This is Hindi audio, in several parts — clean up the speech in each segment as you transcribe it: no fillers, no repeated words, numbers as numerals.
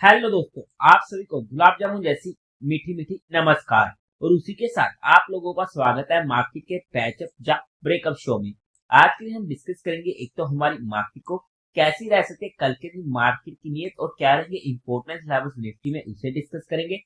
हेलो दोस्तों, आप सभी को गुलाब जामुन जैसी मीठी मीठी नमस्कार। और उसी के साथ आप लोगों का स्वागत है मार्केट के पैचअप या ब्रेकअप शो में। आज के लिए हम डिस्कस करेंगे एक तो हमारी मार्केट को कैसी रह सकती है कल के दिन, मार्केट की नीयत और क्या रहेंगे इंपॉर्टेंस लेवल्स निफ्टी में, उसे डिस्कस करेंगे।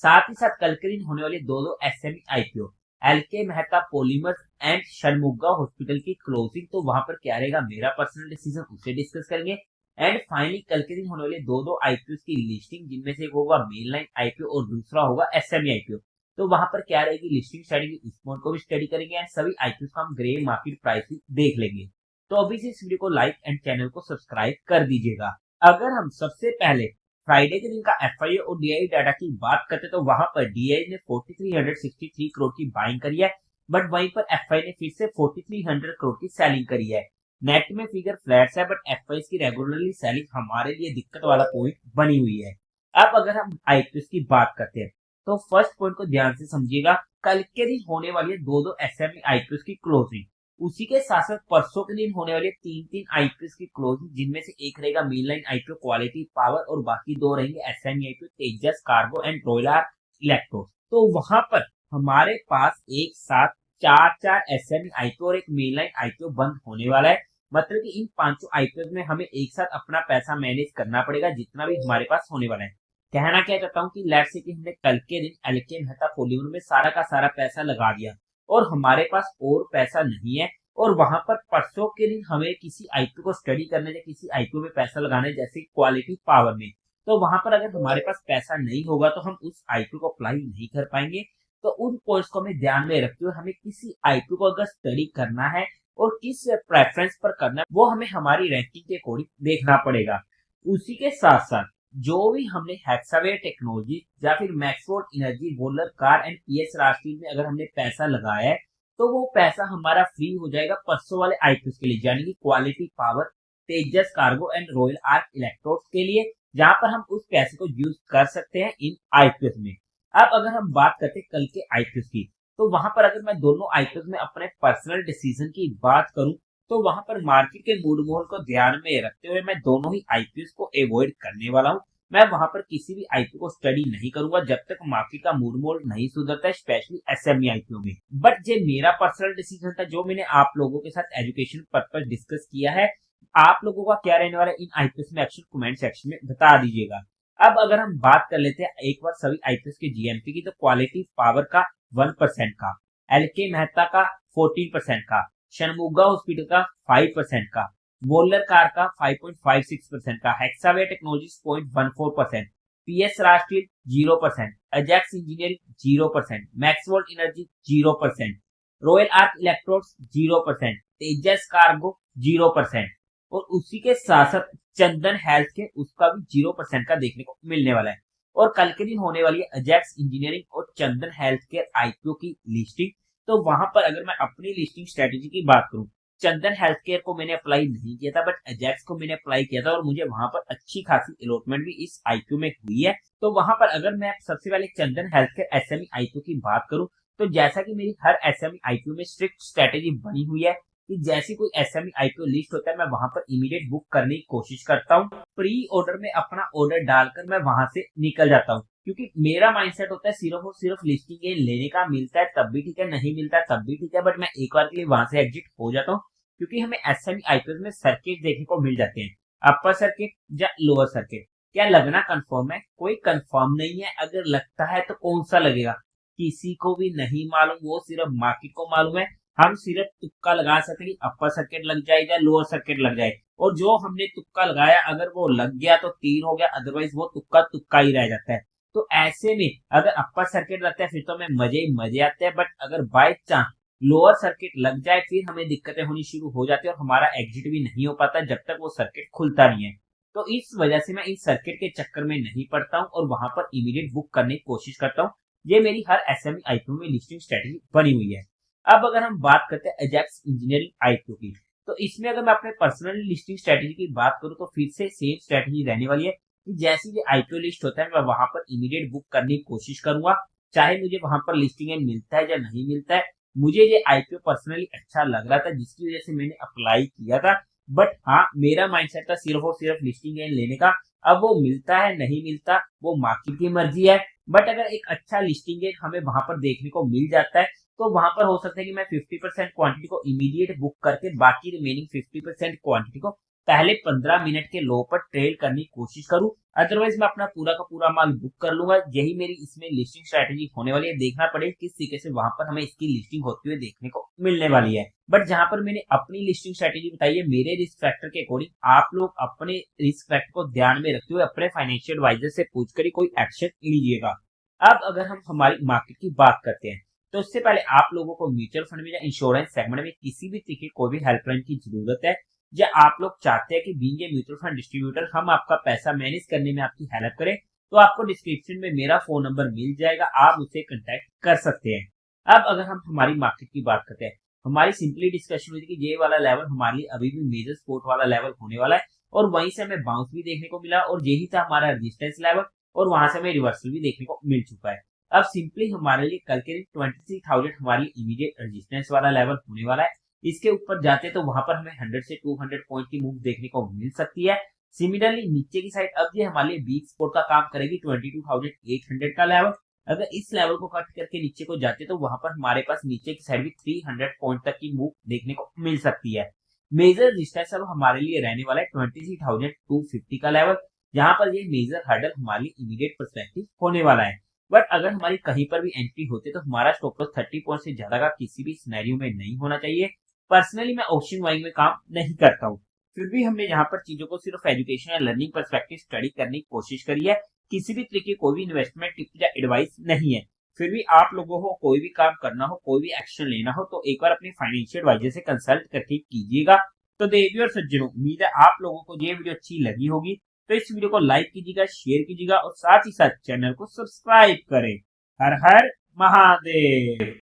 साथ ही साथ कल के दिन होने वाले दो दो SME IPO, LK Mehta polymers and Shanmuga hospital की क्लोजिंग, तो वहां पर क्या रहेगा मेरा पर्सनल डिसीजन, उसे डिस्कस करेंगे। एंड फाइनली कल के दिन होने वाले दो दो आईपीओ की लिस्टिंग, जिनमें से एक होगा मेन लाइन आईपीओ और दूसरा होगा एसएमई आईपीओ। तो वहां पर क्या रहेगी लिस्टिंग स्ट्रेटेजी, उस पॉइंट को भी स्टडी करेंगे एंड सभी आईपीओ का हम ग्रे मार्केट प्राइस भी देख लेंगे। तो अभी से इस वीडियो को लाइक एंड चैनल को सब्सक्राइब कर दीजिएगा। अगर हम सबसे पहले फ्राइडे के दिन का एफआईए और डीआई डाटा की बात करते तो वहां पर डीआई ने 4363 करोड़ की बाइंग करी है, बट वहीं पर एफआई ने फिर से 4300 करोड़ की सेलिंग करी है। नेट में फिगर फ्लैट्स है, बट एफआईएस की रेगुलरली सेलिंग हमारे लिए दिक्कत वाला पॉइंट बनी हुई है। अब अगर हम आईपीएस की बात करते हैं तो फर्स्ट पॉइंट को ध्यान से समझिएगा। कल के दिन होने वाली है दो दो एसएमई आईपीएस की क्लोजिंग, उसी के साथ साथ परसों के दिन होने वाली है तीन तीन आईपीएस की क्लोजिंग, जिनमें से एक रहेगा main line IPO quality power और बाकी दो रहेंगे SME IPO Tejas cargo and royal arc electro. तो वहां पर हमारे पास एक साथ चार चार एसएमई आईपीओ और एक मेन लाइन आईपीओ बंद होने वाला है। मतलब कि इन पांचों आईपीओ में हमें एक साथ अपना पैसा मैनेज करना पड़ेगा, जितना भी हमारे पास होने वाला है। कहना क्या चाहता हूँ कि लेट्स से कि हमने कल के दिन एलके मेहता पॉलीमर में सारा का सारा पैसा लगा दिया और हमारे पास और पैसा नहीं है, और वहां पर परसों के दिन हमें किसी आईपीओ को स्टडी करने या किसी आईपीओ में पैसा लगाने, जैसे क्वालिटी पावर में, तो वहां पर अगर हमारे पास पैसा नहीं होगा तो हम उस आईपीओ को अप्लाई नहीं कर पाएंगे। तो उन पॉइंट्स को हमें ध्यान में रखते हुए हमें किसी आईपीओ को अगर स्टडी करना है और किस प्रेफरेंस पर करना है, वो हमें हमारी रैंकिंग के अकॉर्डिंग देखना पड़ेगा। उसी के साथ साथ जो भी हमने हेक्सावेयर टेक्नोलॉजी या फिर मैक्सफोर्ड एनर्जी वोलर कार एंड पीएस राष्ट्रीय में अगर हमने पैसा लगाया है, तो वो पैसा हमारा फ्री हो जाएगा परसों वाले आईपीओ के लिए, यानी कि quality power, Tejas cargo and royal Arc electrodes के लिए, जहां पर हम उस पैसे को यूज कर सकते हैं इन आईपीओ में। अब अगर हम बात करते हैं कल के आईपीओ की, तो वहां पर अगर मैं दोनों आईपीओ में अपने पर्सनल डिसीजन की बात करूं, तो वहां पर मार्केट के मूड माहौल को ध्यान में रखते हुए मैं दोनों ही आईपीओ को अवॉइड करने वाला हूं। मैं वहां पर किसी भी आईपीओ को स्टडी नहीं करूंगा जब तक मार्केट का मूड माहौल नहीं सुधरता है, स्पेशली एसएमई आईपीओ में। बट ये मेरा पर्सनल डिसीजन था जो मैंने आप लोगों के साथ एजुकेशन पर्पज डिस्कस किया है। आप लोगों का क्या रहने वाला है इन आईपीओ में, एक्शन कमेंट सेक्शन में बता दीजिएगा। अब अगर हम बात कर लेते हैं एक बार सभी आईपीएस के जीएमपी की, तो क्वालिटी पावर का 1% का, एलके मेहता का 14% का, षणमुगा हॉस्पिटल का 5% का, वोलर कार का 5.56% का, Hexaware technologies 0.14%, PS Rashtriya 0%, Ajax engineering 0%, Maxvolt energy 0%, Royal Arc electrodes 0%, Tejas cargo 0%, और उसी के साथ साथ चंदन हेल्थ के उसका भी 0% का देखने को मिलने वाला है। और कल के दिन होने वाली है अजैक्स इंजीनियरिंग और चंदन हेल्थ केयर आईपीओ की लिस्टिंग। तो वहां पर अगर मैं अपनी लिस्टिंग स्ट्रेटेजी की बात करूं, चंदन हेल्थ केयर को मैंने अप्लाई नहीं किया था, बट अजैक्स को मैंने अप्लाई किया था और मुझे वहां पर अच्छी खासी अलॉटमेंट भी इस आईपीओ में हुई है। तो वहां पर अगर मैं सबसे पहले चंदन हेल्थ केयर एसएमई आईपीओ की बात करूं, तो जैसा कि मेरी हर एसएमई आईपीओ में स्ट्रिक्ट स्ट्रेटेजी बनी हुई है कि जैसी कोई एसएमई आईपीओ लिस्ट होता है मैं वहां पर इमीडिएट बुक करने की कोशिश करता हूँ। प्री ऑर्डर में अपना ऑर्डर डालकर मैं वहां से निकल जाता हूँ, क्योंकि मेरा माइंडसेट होता है सिर्फ और सिर्फ लिस्टिंग गेन लेने का। मिलता है तब भी ठीक है, नहीं मिलता है तब भी ठीक है, बट मैं एक बार के लिए वहां से एग्जिट हो जाता हूँ। क्योंकि हमें एसएमई आईपीओ में सर्किट देखने को मिल जाते हैं, अपर सर्किट या लोअर सर्किट। क्या लगना कंफर्म है? कोई कंफर्म नहीं है। अगर लगता है तो कौन सा लगेगा, किसी को भी नहीं मालूम, वो सिर्फ मार्केट को मालूम है। हम सिर्फ तुक्का लगा सकते हैं अपर सर्किट लग जाए या लोअर सर्किट लग जाए, और जो हमने तुक्का लगाया अगर वो लग गया तो तीर हो गया, अदरवाइज वो तुक्का तुक्का ही रह जाता है। तो ऐसे में अगर अपर सर्किट लगता है फिर तो हमें मजे ही मजे आते हैं, बट अगर बाय चांस लोअर सर्किट लग जाए फिर हमें दिक्कतें होनी शुरू हो जाती है और हमारा एग्जिट भी नहीं हो पाता जब तक वो सर्किट खुलता नहीं है। तो इस वजह से मैं इस सर्किट के चक्कर में नहीं पड़ता हूँ और वहां पर इमीडिएट बुक करने की कोशिश करता हूँ। ये मेरी हर एसएमई आईपीओ में लिस्टिंग स्ट्रेटेजी बनी हुई है। अब अगर हम बात करते हैं अजैक्स इंजीनियरिंग आईपीओ की, तो इसमें अगर मैं अपने पर्सनल लिस्टिंग स्ट्रेटेजी की बात करूं तो फिर से सेम स्ट्रेटेजी रहने वाली है कि जैसे ये आईपीओ लिस्ट होता है मैं वहां पर इमीडिएट बुक करने की कोशिश करूंगा, चाहे मुझे वहां पर लिस्टिंग एंड मिलता है या नहीं मिलता है। मुझे ये आईपीओ पर्सनली अच्छा लग रहा था जिसकी वजह से मैंने अप्लाई किया था, बट हाँ मेरा माइंडसेट था सिर्फ और सिर्फ लिस्टिंग एंड लेने का। अब वो मिलता है नहीं मिलता वो मार्केट की मर्जी है, बट अगर एक अच्छा लिस्टिंग रेट हमें वहां पर देखने को मिल जाता है तो वहां पर हो सकता है कि मैं 50% क्वांटिटी को इमीडिएट बुक करके बाकी रिमेनिंग 50% क्वांटिटी को पहले 15 मिनट के लो पर ट्रेड करने की कोशिश करूं। अदरवाइज मैं अपना पूरा का पूरा माल बुक कर लूंगा। यही मेरी इसमें लिस्टिंग स्ट्रेटेजी होने वाली है। देखना पड़ेगा किस तरीके से वहां पर हमें इसकी लिस्टिंग होती हुई देखने को मिलने वाली है। बट जहां पर मैंने अपनी लिस्टिंग स्ट्रेटेजी बताई है मेरे रिस्क फैक्टर के अकॉर्डिंग, आप लोग अपने रिस्क फैक्टर को ध्यान में रखते हुए अपने फाइनेंशियल एडवाइजर से पूछकर ही कोई एक्शन लीजिएगा। अब अगर हम हमारी मार्केट की बात करते हैं तो उससे पहले आप लोगों को म्यूचुअल फंड में या इंश्योरेंस सेगमेंट में किसी भी तरीके कोई भी हेल्पलाइन की जरूरत है, या आप लोग चाहते हैं कि being a mutual fund distributor हम आपका पैसा मैनेज करने में आपकी हेल्प करें, तो आपको डिस्क्रिप्शन में मेरा फोन नंबर मिल जाएगा, आप मुझसे कांटेक्ट कर सकते हैं। अब अगर हम हमारी मार्केट की बात करते हैं, हमारी सिंपली डिस्कशन हुई थी कि ये वाला लेवल हमारे लिए अभी भी मेजर सपोर्ट वाला लेवल होने वाला है, और वहीं से हमें बाउंस भी देखने को मिला और यही था हमारा रेजिस्टेंस लेवल, और वहां से हमें रिवर्सल भी देखने को मिल चुका है। अब सिंपली हमारे लिए कल के दिन 23,000 हमारे लिए इमीडिएट रेजिस्टेंस वाला लेवल होने वाला है। इसके ऊपर जाते तो वहां पर हमें 100 से 200 पॉइंट की मूव देखने को मिल सकती है। सिमिलरली नीचे की साइड अब ये हमारे लिए वीक सपोर्ट का काम करेगी 22,800 का लेवल। अगर इस लेवल को कट करके नीचे को जाते तो वहां पर हमारे पास नीचे की साइड भी 300 पॉइंट तक की मूव देखने को मिल सकती है। मेजर रेजिस्टेंस अब हमारे लिए रहने वाला है 23,250 का लेवल, जहां पर ये मेजर हर्डल हमारे लिए इमीडिएट पर्सपेक्टिव होने वाला है। बट अगर हमारी कहीं पर भी एंट्री होती है तो हमारा स्टॉप लॉस 30 पॉइंट से ज्यादा का किसी भी सिनेरियो में नहीं होना चाहिए। पर्सनली मैं ऑप्शन बाइंग में काम नहीं करता हूँ, फिर भी हमने यहाँ पर चीजों को सिर्फ एजुकेशन या लर्निंग पर्सपेक्टिव स्टडी करने की कोशिश करी है। किसी भी तरीके कोई भी इन्वेस्टमेंट टिप या एडवाइस नहीं है। फिर भी आप लोगों को कोई भी काम करना हो, कोई भी एक्शन लेना हो, तो एक बार अपने फाइनेंशियल एडवाइजर से कंसल्ट करके कीजिएगा। तो देवियों और सज्जनों, उम्मीद है आप लोगों को ये वीडियो अच्छी लगी होगी। तो इस वीडियो को लाइक कीजिएगा, शेयर कीजिएगा और साथ ही साथ चैनल को सब्सक्राइब करें। हर हर महादेव।